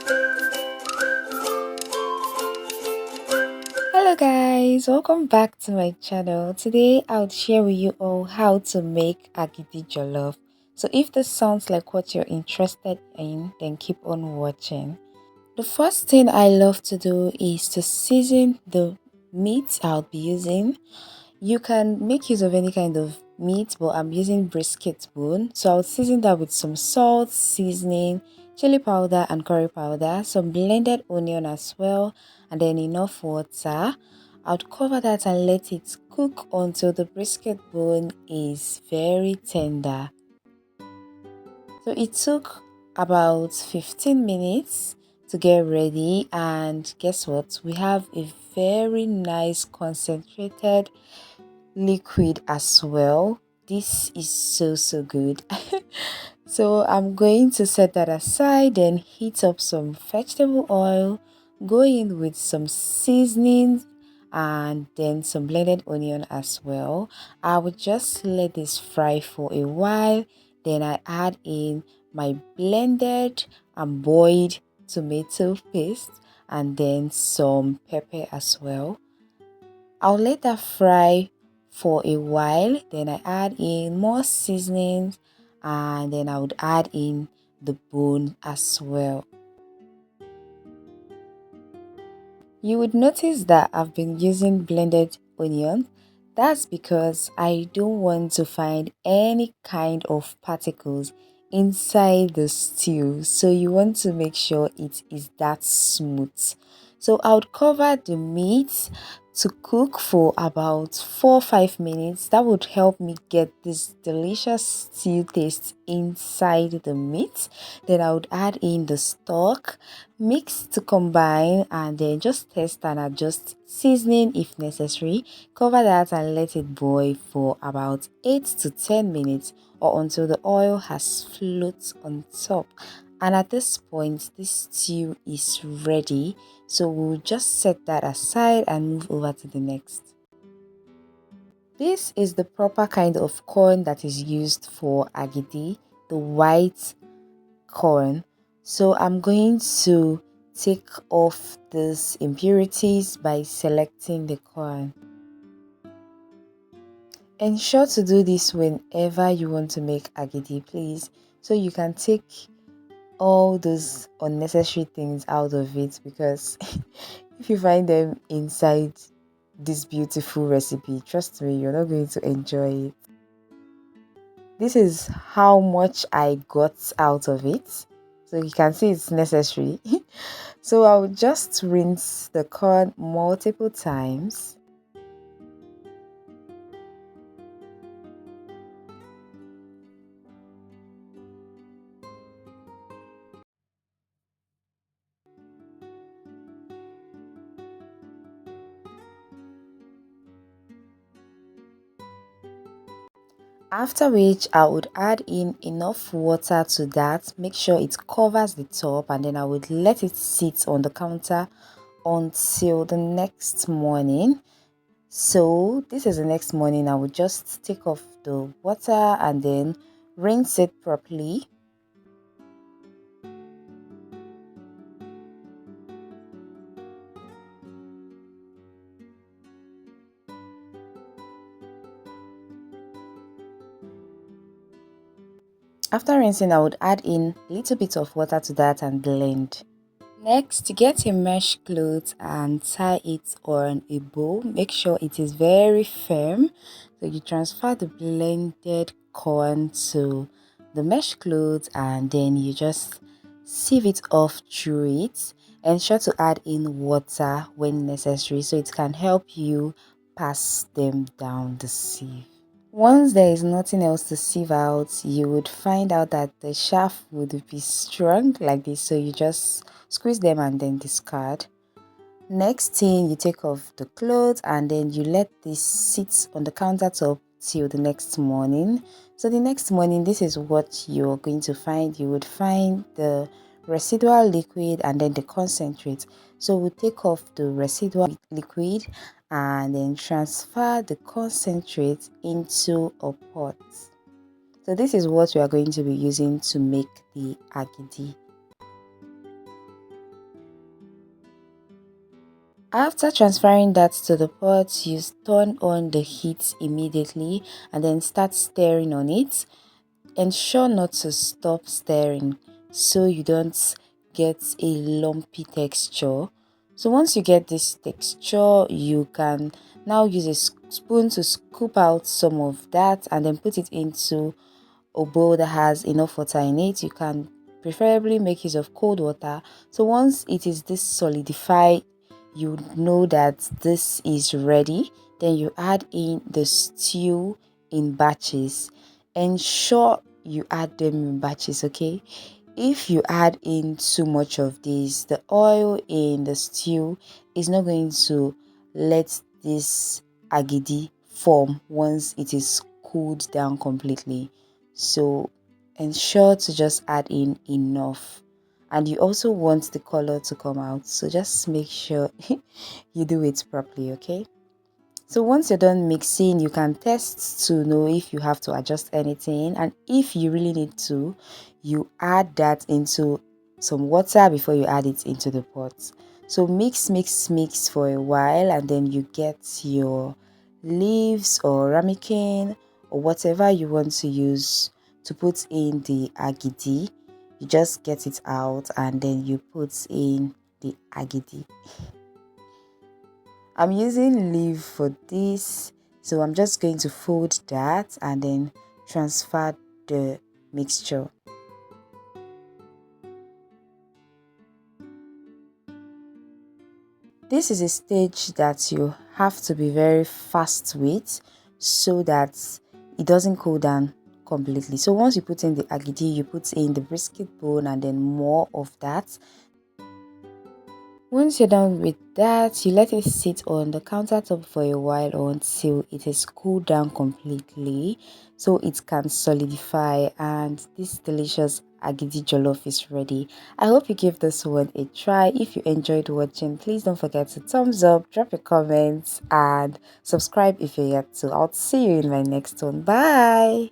Hello guys, welcome back to my channel. Today I'll share with you all how to make Agidi Jollof. So if this sounds like what you're interested in, then keep on watching. The first thing I love to do is to season the meat I'll be using. You can make use of any kind of meat, but I'm using brisket bone. So I'll season that with some salt, seasoning, chili powder and curry powder, some blended onion as well, and then enough water. I'll cover that and let it cook until the brisket bone is very tender. So it took about 15 minutes to get ready, and guess what? We have a very nice concentrated liquid as well. This is so good. So I'm going to set that aside, then heat up some vegetable oil, go in with some seasonings and then some blended onion as well. I will just let this fry for a while, then I add in my blended and boiled tomato paste and then some pepper as well. I'll let that fry for a while, then I add in more seasonings and then I would add in the bone as well. You would notice that I've been using blended onion. That's because I don't want to find any kind of particles inside the stew. So you want to make sure it is that smooth. So I would cover the meat to cook for about 4 or 5 minutes. That would help me get this delicious stew taste inside the meat. Then I would add in the stock, mix to combine, and then just test and adjust seasoning if necessary. Cover that and let it boil for about 8 to 10 minutes or until the oil has float on top. And at this point, this stew is ready. So we'll just set that aside and move over to the next. This is the proper kind of corn that is used for agidi, the white corn. So I'm going to take off these impurities by selecting the corn. Ensure to do this whenever you want to make agidi, please, so you can take all those unnecessary things out of it, because if you find them inside this beautiful recipe, trust me, you're not going to enjoy it. This is how much I got out of it, so you can see it's necessary. So I'll just rinse the corn multiple times. After which I would add in enough water to that, make sure it covers the top, and then I would let it sit on the counter until the next morning. So this is the next morning. I would just take off the water and then rinse it properly. After rinsing, I would add in a little bit of water to that and blend. Next, get a mesh cloth and tie it on a bowl. Make sure it is very firm. So you transfer the blended corn to the mesh cloth and then you just sieve it off through it. Ensure to add in water when necessary so it can help you pass them down the sieve. Once there is nothing else to sieve out, you would find out that the shaft would be strong like this, so you just squeeze them and then discard. Next thing, you take off the clothes and then you let this sit on the countertop till the next morning. So the next morning, this is what you're going to find. You would find the residual liquid and then the concentrate. So we'll take off the residual liquid and then transfer the concentrate into a pot. So this is what we are going to be using to make the agidi. After transferring that to the pot, you turn on the heat immediately and then start stirring on it. Ensure not to stop stirring so you don't get a lumpy texture. So once you get this texture, you can now use a spoon to scoop out some of that and then put it into a bowl that has enough water in it. You can preferably make use of cold water. So once it is this solidified, you know that this is ready. Then you add in the stew in batches. Ensure you add them in batches, okay? If you add in too much of this, the oil in the stew is not going to let this agidi form once it is cooled down completely. So ensure to just add in enough. And you also want the color to come out, so just make sure you do it properly, okay? So once you're done mixing, you can test to know if you have to adjust anything, and if you really need to, you add that into some water before you add it into the pot. So mix for a while, and then you get your leaves or ramekin or whatever you want to use to put in the agidi. You just get it out and then you put in the agidi. I'm using leaf for this, so I'm just going to fold that and then transfer the mixture. This is a stage that you have to be very fast with so that it doesn't cool down completely. So once you put in the agidi, you put in the brisket bone and then more of that. Once you're done with that, you let it sit on the countertop for a while or until it is cooled down completely so it can solidify, and this delicious Agidi Jollof is ready. I hope you give this one a try. If you enjoyed watching, please don't forget to thumbs up, drop your comments, and subscribe if you're yet to. I'll see you in my next one. Bye!